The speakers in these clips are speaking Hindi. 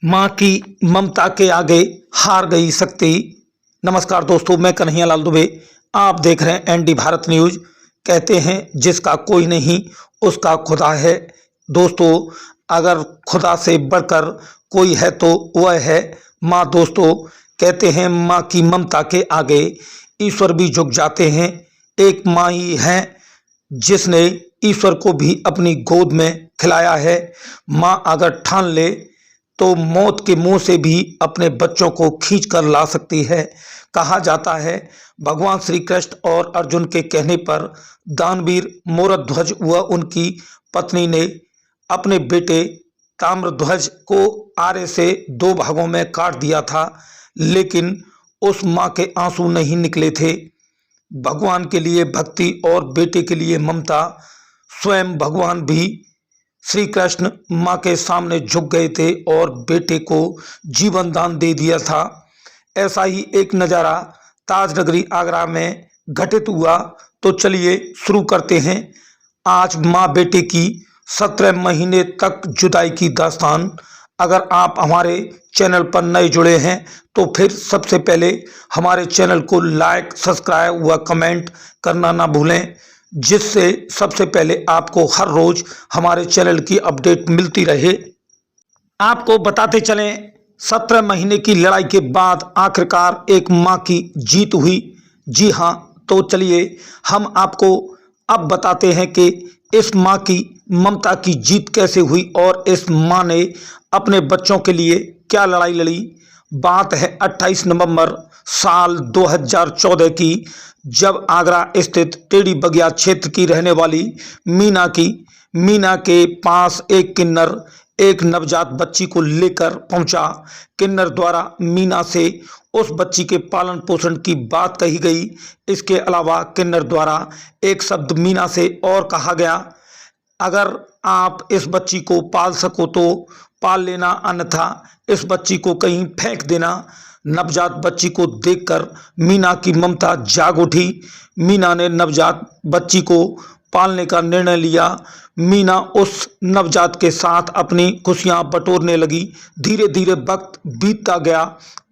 मां की ममता के आगे हार गई शक्ति। नमस्कार दोस्तों, मैं कन्हैया लाल दुबे। आप देख रहे हैं एनडी भारत न्यूज। कहते हैं जिसका कोई नहीं उसका खुदा है। दोस्तों, अगर खुदा से बढ़कर कोई है तो वह है मां। दोस्तों, कहते हैं मां की ममता के आगे ईश्वर भी झुक जाते हैं। एक मां ही है जिसने ईश्वर को भी अपनी गोद में खिलाया है। मां अगर ठान ले तो मौत के मुंह से भी अपने बच्चों को खींच कर ला सकती है। कहा जाता है भगवान श्री कृष्ण और अर्जुन के कहने पर दानवीर मोरध्वज व उनकी पत्नी ने अपने बेटे ताम्रध्वज को आरे से दो भागों में काट दिया था, लेकिन उस मां के आंसू नहीं निकले थे। भगवान के लिए भक्ति और बेटे के लिए ममता। स्वयं भगवान भी श्री कृष्ण मां के सामने झुक गए थे और बेटे को जीवन दान दे दिया था। ऐसा ही एक नज़ारा ताजनगरी आगरा में घटित हुआ। तो चलिए शुरू करते हैं आज मां बेटे की 17 महीने तक जुदाई की दास्तान। अगर आप हमारे चैनल पर नए जुड़े हैं तो फिर सबसे पहले हमारे चैनल को लाइक, सब्सक्राइब व कमेंट करना ना भूलें, जिससे सबसे पहले आपको हर रोज हमारे चैनल की अपडेट मिलती रहे। आपको बताते चलें, 17 महीने की लड़ाई के बाद आखिरकार एक मां की जीत हुई। जी हां, तो चलिए हम आपको अब बताते हैं कि इस मां की ममता की जीत कैसे हुई और इस मां ने अपने बच्चों के लिए क्या लड़ाई लड़ी। बात है 28 नवंबर साल 2014 की, जब आगरा स्थित टेढ़ी बगिया क्षेत्र की रहने वाली मीना के पास एक किन्नर एक नवजात बच्ची को लेकर पहुंचा। किन्नर द्वारा मीना से उस बच्ची के पालन पोषण की बात कही गई। इसके अलावा किन्नर द्वारा एक शब्द मीना से और कहा गया, अगर आप इस बच्ची को पाल सको तो पाल लेना, अन्यथा इस बच्ची को कहीं फेंक देना। नवजात बच्ची को देखकर मीना की ममता जाग उठी। मीना ने नवजात बच्ची को पालने का निर्णय लिया। मीना उस नवजात के साथ अपनी खुशियां बटोरने लगी। धीरे धीरे वक्त बीतता गया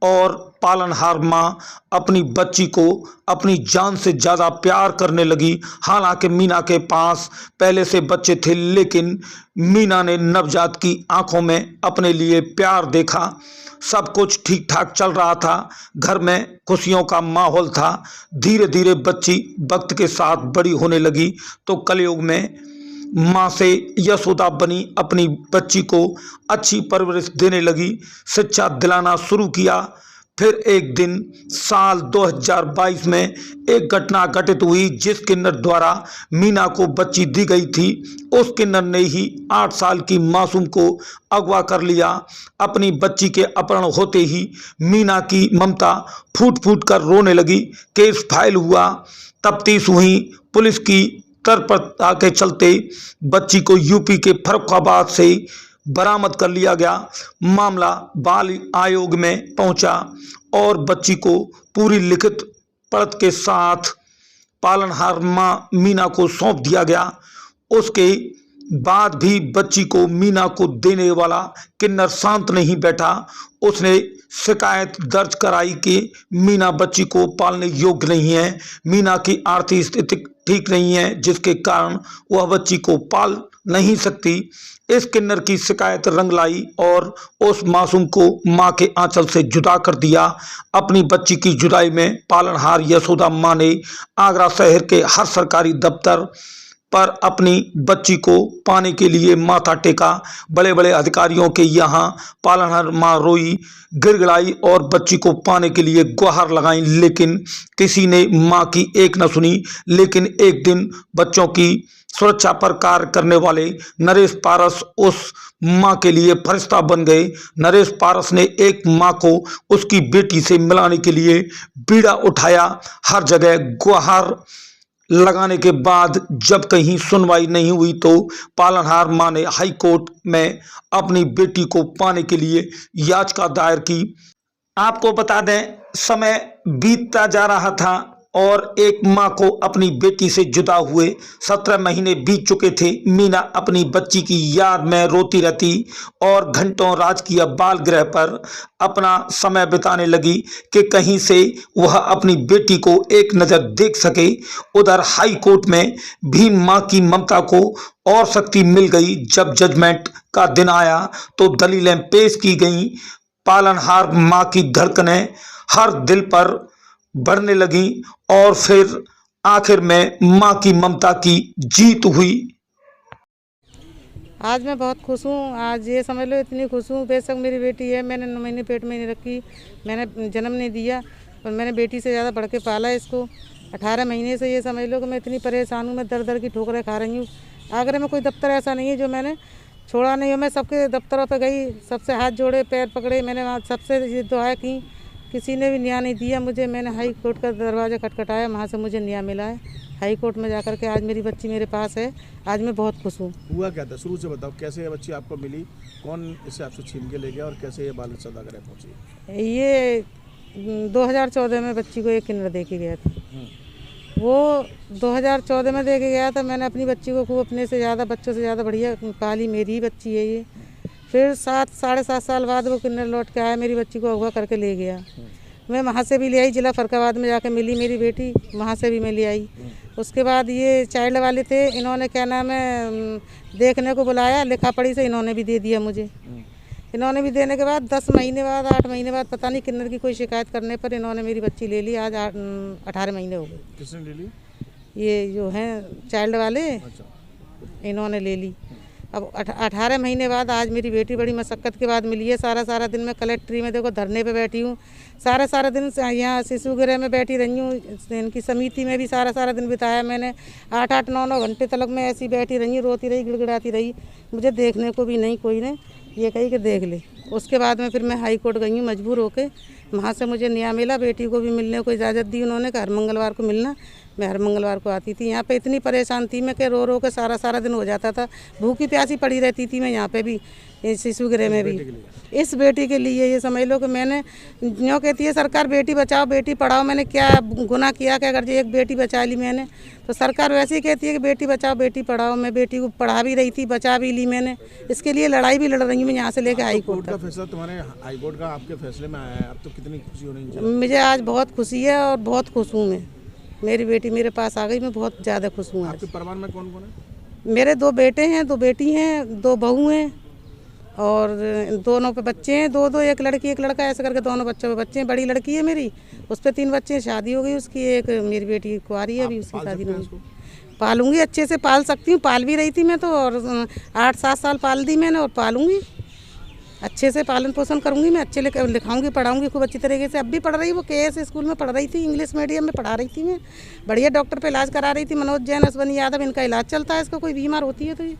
और पालनहार मां अपनी बच्ची को अपनी जान से ज़्यादा प्यार करने लगी। हालांकि मीना के पास पहले से बच्चे थे, लेकिन मीना ने नवजात की आंखों में अपने लिए प्यार देखा। सब कुछ ठीक ठाक चल रहा था, घर में खुशियों का माहौल था। धीरे धीरे बच्ची वक्त के साथ बड़ी होने लगी तो कलयुग में माँ से यशोदा बनी अपनी बच्ची को अच्छी परवरिश देने लगी, शिक्षा दिलाना शुरू किया। फिर एक दिन साल 2022 में एक घटना घटित हुई जिस किन्नर द्वारा मीना को बच्ची दी गई थी, उस किन्नर ने ही 8 साल की मासूम को अगवा कर लिया। अपनी बच्ची के अपहरण होते ही मीना की ममता फूट फूट कर रोने लगी। केस फाइल हुआ, तफ्तीश हुई। पुलिस की तत्परता के चलते बच्ची को यूपी के फर्रुखाबाद से बरामद कर लिया गया। मामला बाल आयोग में पहुंचा और बच्ची को पूरी लिखित पढ़त के साथ पालनहार मां मीना को सौंप दिया गया। उसके बाद भी बच्ची को मीना को देने वाला किन्नर शांत नहीं बैठा। उसने शिकायत दर्ज कराई कि मीना बच्ची को पालने योग्य नहीं है। मीना की आर्थिक स्थिति ठीक नहीं है, जिसके कारण वह बच्ची को पाल नहीं सकती। इस किन्नर की शिकायत रंग लाई और उस मासूम को मां के आंचल से जुदा कर दिया। अपनी बच्ची की जुदाई में पालनहार यशोदा मां ने आगरा शहर के हर सरकारी दफ्तर पर अपनी बच्ची को पाने के लिए माथा टेका। बड़े बड़े अधिकारियों के यहाँ पालनहार मां रोई, गिड़गिड़ाई और बच्ची को पाने के लिए गुहार लगाई, लेकिन किसी ने मां की एक न सुनी। लेकिन एक दिन बच्चों की सुरक्षा पर कार्य करने वाले नरेश पारस उस मां के लिए फरिश्ता बन गए। नरेश पारस ने एक मां को उसकी बेटी से मिलाने के लिए बीड़ा उठाया। हर जगह गुहार लगाने के बाद जब कहीं सुनवाई नहीं हुई तो पालनहार मां ने हाई कोर्ट में अपनी बेटी को पाने के लिए याचिका दायर की। आपको बता दें, समय बीतता जा रहा था और एक मां को अपनी बेटी से जुदा हुए 17 महीने बीत चुके थे। मीना अपनी बच्ची की याद में रोती रहती और घंटों राजकीय बाल गृह पर अपना समय बिताने लगी कि कहीं से वह अपनी बेटी को एक नज़र देख सके। उधर हाई कोर्ट में भी मां की ममता को और शक्ति मिल गई। जब जजमेंट का दिन आया तो दलीलें पेश की गईं। पालनहार मां की धड़कनें हर दिल पर बढ़ने लगी और फिर आखिर में मां की ममता की जीत हुई। आज मैं बहुत खुश हूँ। आज ये समझ लो इतनी खुश हूँ। बेशक मेरी बेटी है, मैंने 9 महीने पेट में नहीं रखी, मैंने जन्म नहीं दिया, पर मैंने बेटी से ज़्यादा बढ़ के पाला इसको। 18 महीने से ये समझ लो कि मैं इतनी परेशान हूँ, मैं दर दर की ठोकरें खा रही हूँ। आगरा में कोई दफ्तर ऐसा नहीं है जो मैंने छोड़ा नहीं हो। मैं सबके दफ्तरों पर गई, सबसे हाथ जोड़े, पैर पकड़े, मैंने वहाँ सबसे ये दुआ की, किसी ने भी न्याय नहीं दिया मुझे। मैंने हाई कोर्ट का दरवाज़ा खटखटाया, वहाँ से मुझे न्याय मिला है। हाई कोर्ट में जाकर के आज मेरी बच्ची मेरे पास है। आज मैं बहुत खुश हूँ। हुआ क्या था, शुरू से बताओ, कैसे ये बच्ची आपको मिली, कौन इसे आपसे छीन के ले गया और कैसे ये बाल सौदागर पहुँची? ये 2014 में बच्ची को एक किन्नर दे के गया था। वो 2014 में दे के गया था। मैंने अपनी बच्ची को खूब अपने से ज़्यादा, बच्चों से ज़्यादा बढ़िया पाली। मेरी ही बच्ची है ये। फिर 7-7.5 साल बाद वो किन्नर लौट के आया, मेरी बच्ची को अगवा करके ले गया। मैं वहाँ से भी ले आई, जिला फरकाबाद में जाके मिली मेरी बेटी, वहाँ से भी मैं ले आई। उसके बाद ये चाइल्ड वाले थे, इन्होंने क्या नाम है देखने को बुलाया, लिखा पढ़ी से इन्होंने भी दे दिया मुझे। इन्होंने भी देने के बाद 10 महीने बाद, 8 महीने बाद, पता नहीं किन्नर की कोई शिकायत करने पर इन्होंने मेरी बच्ची ले ली। आज 18 महीने हो गए। किसने ले ली? ये जो हैं चाइल्ड वाले, अच्छा। इन्होंने ले ली। अब 18 महीने बाद आज मेरी बेटी बड़ी मशक्क़त के बाद मिली है। सारा दिन मैं कलेक्ट्री में देखो धरने पे बैठी हूँ। सारा दिन यहाँ शिशु गृह में बैठी रही हूँ। इनकी समिति में भी सारा दिन बिताया मैंने। 8-8, 9-9 घंटे तक मैं ऐसी बैठी रही हूँ, रोती रही, गिड़गिड़ाती रही। मुझे देखने को भी नहीं कोई ने ये कही कि देख ले। उसके बाद में फिर मैं हाई कोर्ट गई हूँ मजबूर होके। वहाँ से मुझे न्याय मिला। बेटी को भी मिलने को इजाज़त दी उन्होंने कि हर मंगलवार को मिलना। मैं हर मंगलवार को आती थी। यहाँ पे इतनी परेशान थी मैं कि रो के सारा दिन हो जाता था। भूखी प्यासी पड़ी रहती थी मैं यहाँ पे भी, शिशु गृह में भी। इस बेटी के लिए ये समझ लो कि मैंने यूँ कहती है सरकार बेटी बचाओ बेटी पढ़ाओ। मैंने क्या गुनाह किया कि अगर जो एक बेटी बचा ली मैंने, तो सरकार वैसे ही कहती है कि बेटी बचाओ बेटी पढ़ाओ। मैं बेटी को पढ़ा भी रही थी, बचा भी ली मैंने। इसके लिए लड़ाई भी लड़ रही हूँ मैं यहाँ से लेकर हाई कोर्ट का फैसला तुम्हारे हाई कोर्ट का आपके फैसले में आया है, अब तो कितनी खुशी होनी चाहिए? मुझे आज बहुत खुशी है और बहुत खुश हूँ मैं। मेरी बेटी मेरे पास आ गई, मैं बहुत ज़्यादा खुश हूँ। आपके परिवार में कौन कौन है? मेरे 2 बेटे हैं, 2 बेटी हैं, 2 बहू हैं और दोनों पे बच्चे हैं, 2-2, एक लड़की एक लड़का, ऐसे करके दोनों बच्चों पे बच्चे हैं। बड़ी लड़की है मेरी, उस पर 3 बच्चे हैं, शादी हो गई उसकी। एक मेरी बेटी कुंवारी है, अभी उसकी शादी नहीं हुई। पालूंगी, अच्छे से पाल सकती हूँ, पाल भी रही थी मैं तो, और 8-7 साल पाल दी मैंने और पालूंगी। अच्छे से पालन पोषण करूंगी मैं, अच्छे लिखाऊंगी, पढ़ाऊंगी खूब अच्छी तरीके से। अब भी पढ़ रही, वो KS स्कूल में पढ़ रही थी, इंग्लिश मीडियम में पढ़ा रही थी मैं। बढ़िया डॉक्टर पे इलाज करा रही थी, मनोज जैन, अश्वनी यादव, इनका इलाज चलता है। इसको कोई बीमार होती है तो ये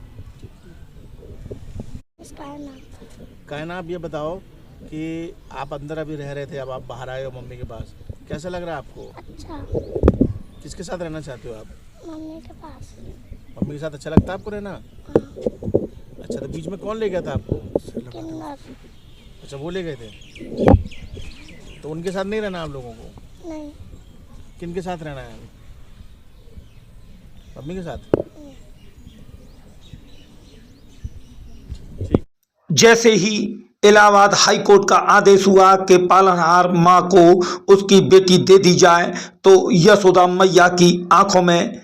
कहना। आप ये बताओ कि आप अंदर अभी रह रहे थे, अब आप बाहर आए हो मम्मी के पास, कैसा लग रहा है आपको? अच्छा। किसके साथ रहना चाहते हो आप? मम्मी के पास। मम्मी के साथ अच्छा लगता है आपको रहना? अच्छा, तो बीच में कौन ले गया था आपको? किन्नर। अच्छा, वो ले गए थे, तो उनके साथ नहीं रहना आप लोगों को? नहीं। किन के साथ रहना है? मम्मी के साथ। जैसे ही इलाहाबाद हाई कोर्ट का आदेश हुआ कि पालनहार मां को उसकी बेटी दे दी जाए, तो यशोदा मैया की आंखों में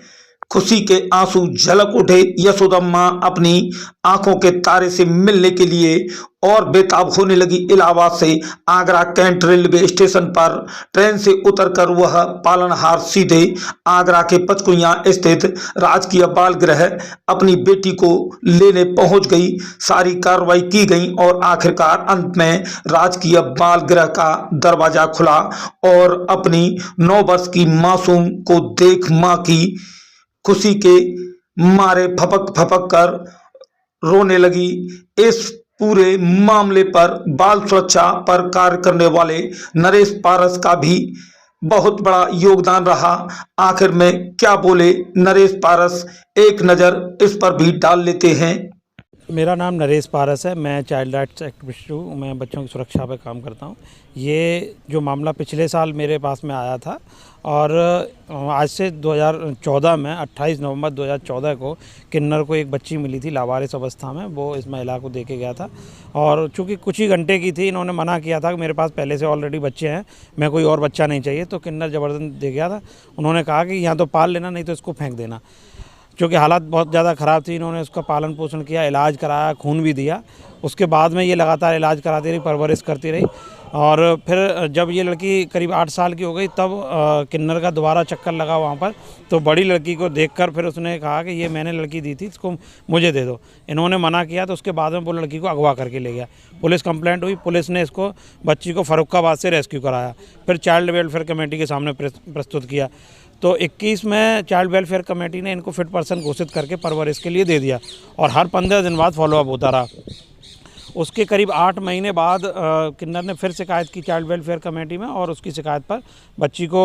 खुशी के आंसू झलक उठे। यशोदा मां अपनी आंखों के तारे से मिलने के लिए और बेताब होने लगी। इलाहाबाद से आगरा कैंट रेलवे स्टेशन पर ट्रेन से उतरकर वह पालनहार सीधे आगरा के पचकुइयां स्थित राजकीय बाल गृह अपनी बेटी को लेने पहुंच गई। सारी कार्रवाई की गई और आखिरकार अंत में राजकीय बाल गृह का दरवाजा खुला और अपनी 9 वर्ष की मासूम को देख मां की खुशी के मारे फपक कर रोने लगी। इस पूरे मामले पर बाल सुरक्षा पर कार्य करने वाले नरेश पारस का भी बहुत बड़ा योगदान रहा। आखिर में क्या बोले नरेश पारस, एक नज़र इस पर भी डाल लेते हैं। मेरा नाम नरेश पारस है। मैं चाइल्ड राइट्स एक्टिविस्ट हूँ। मैं बच्चों की सुरक्षा पर काम करता हूँ। ये जो मामला पिछले साल मेरे पास में आया था और आज से 2014 में 28 नवंबर 2014 को किन्नर को एक बच्ची मिली थी लावारिस अवस्था में। वो इस महिला को देके गया था और चूँकि कुछ ही घंटे की थी, इन्होंने मना किया था कि मेरे पास पहले से ऑलरेडी बच्चे हैं, मैं कोई और बच्चा नहीं चाहिए। तो किन्नर ज़बरदस्ती दे गया था। उन्होंने कहा कि यहाँ तो पाल लेना, नहीं तो इसको फेंक देना। क्योंकि हालात बहुत ज़्यादा ख़राब थी, इन्होंने उसका पालन पोषण किया, इलाज कराया, खून भी दिया। उसके बाद में ये लगातार इलाज कराती रही, परवरिश करती रही। और फिर जब ये लड़की करीब 8 साल की हो गई तब किन्नर का दोबारा चक्कर लगा वहाँ पर। तो बड़ी लड़की को देखकर फिर उसने कहा कि ये मैंने लड़की दी थी, इसको मुझे दे दो। इन्होंने मना किया तो उसके बाद में वो लड़की को अगवा करके ले गया। पुलिस कंप्लेंट हुई, पुलिस ने इसको बच्ची को फर्रुखाबाद से रेस्क्यू कराया, फिर चाइल्ड वेलफेयर कमेटी के सामने प्रस्तुत किया। तो 21 में चाइल्ड वेलफेयर कमेटी ने इनको फिट पर्सन घोषित करके परवरिश के लिए दे दिया और हर 15 दिन बाद फॉलोअप होता रहा। उसके करीब 8 महीने बाद किन्नर ने फिर शिकायत की चाइल्ड वेलफेयर कमेटी में और उसकी शिकायत पर बच्ची को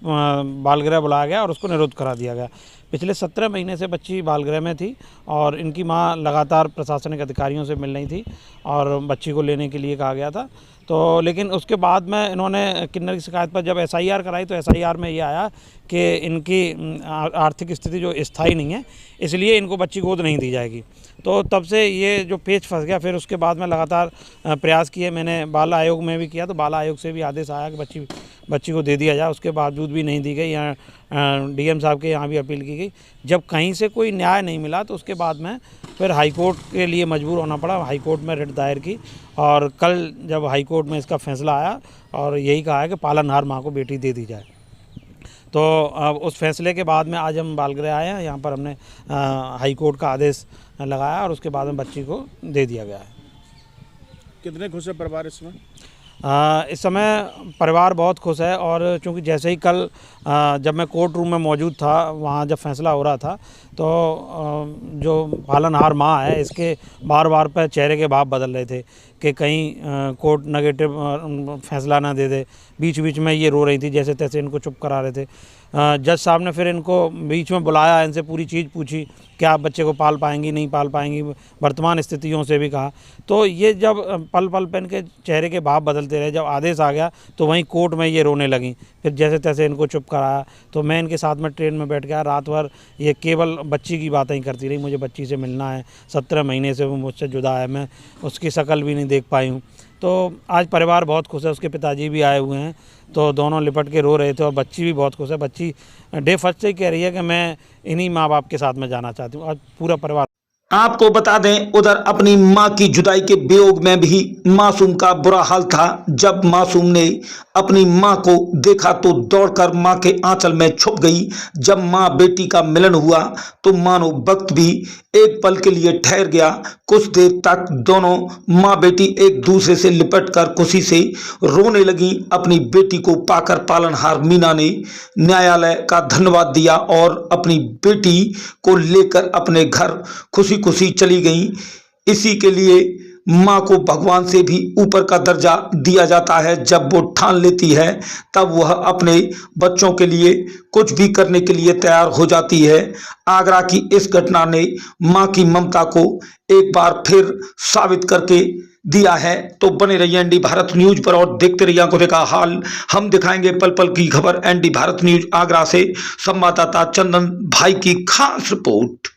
बाल गृह बुलाया गया और उसको निरुद्ध करा दिया गया। पिछले 17 महीने से बच्ची बाल गृह में थी और इनकी मां लगातार प्रशासनिक अधिकारियों से मिल रही थी और बच्ची को लेने के लिए कहा गया था। तो लेकिन उसके बाद में इन्होंने किन्नर की शिकायत पर जब SIR कराई तो SIR में ये आया कि इनकी आर्थिक स्थिति जो स्थायी नहीं है, इसलिए इनको बच्ची गोद नहीं दी जाएगी। तो तब से ये जो पेच फंस गया। फिर उसके बाद में लगातार प्रयास किए, मैंने बाल आयोग में भी किया तो बाल आयोग से भी आदेश आया कि बच्ची को दे दिया जाए। उसके बावजूद भी नहीं दी गई। यहाँ DM साहब के यहाँ भी अपील की गई। जब कहीं से कोई न्याय नहीं मिला तो उसके बाद में फिर हाई कोर्ट के लिए मजबूर होना पड़ा। हाई कोर्ट में रिट दायर की और कल जब हाई कोर्ट में इसका फैसला आया और यही कहा है कि पालनहार माँ को बेटी दे दी जाए। तो अब उस फैसले के बाद में आज हम बालगृह आए हैं। यहाँ पर हमने हाई कोर्ट का आदेश लगाया और उसके बाद में बच्ची को दे दिया गया है। कितने खुश है परिवार इसमें? इस समय परिवार बहुत खुश है और चूँकि जैसे ही कल जब मैं कोर्ट रूम में मौजूद था, वहाँ जब फैसला हो रहा था तो जो पालनहार माँ है इसके बार बार पर चेहरे के भाव बदल रहे थे कि कहीं कोर्ट नेगेटिव फैसला ना दे दे। बीच बीच में ये रो रही थी, जैसे तैसे इनको चुप करा रहे थे। जज साहब ने फिर इनको बीच में बुलाया, इनसे पूरी चीज़ पूछी कि आप बच्चे को पाल पाएंगी नहीं पाल पाएंगी, वर्तमान स्थितियों से भी कहा। तो ये जब पल पल पे इनके चेहरे के भाव बदलते रहे, जब आदेश आ गया तो वहीं कोर्ट में ये रोने लगी। फिर जैसे तैसे इनको चुप कराया तो मैं इनके साथ में ट्रेन में बैठ गया। रात भर ये केवल बच्ची की बातें ही करती रही, मुझे बच्ची से मिलना है, 17 महीने से वो मुझसे जुदा है, मैं उसकी शक्ल भी नहीं देख पाई हूँ। तो आज परिवार बहुत खुश है, उसके पिताजी भी आए हुए हैं तो दोनों लिपट के रो रहे थे और बच्ची भी बहुत खुश है। बच्ची डे फर्स्ट से ही कह रही है कि मैं इन्हीं माँ बाप के साथ में जाना चाहती हूँ। आज पूरा परिवार। आपको बता दें, उधर अपनी मां की जुदाई के वियोग में भी मासूम का बुरा हाल था। जब मासूम ने अपनी मां को देखा तो दौड़कर मां के आंचल में छुप गई। जब मां बेटी का मिलन हुआ तो मानो वक्त भी एक पल के लिए ठहर गया। कुछ देर तक दोनों मां बेटी एक दूसरे से लिपटकर खुशी से रोने लगी। अपनी बेटी को पाकर पालनहार मीना ने न्यायालय का धन्यवाद दिया और अपनी बेटी को लेकर अपने घर खुशी खुशी चली गई। इसी के लिए माँ को भगवान से भी ऊपर का दर्जा दिया जाता है। जब वो ठान लेती है तब वह अपने बच्चों के लिए कुछ भी करने के लिए तैयार हो जाती है। आगरा की इस घटना ने माँ की ममता को एक बार फिर साबित करके दिया है। तो बने रहिए ND भारत न्यूज पर और देखते रहिए आंखों देखा हाल। हम दिखाएंगे पल पल की खबर। ND भारत न्यूज आगरा से संवाददाता चंदन भाई की खास रिपोर्ट।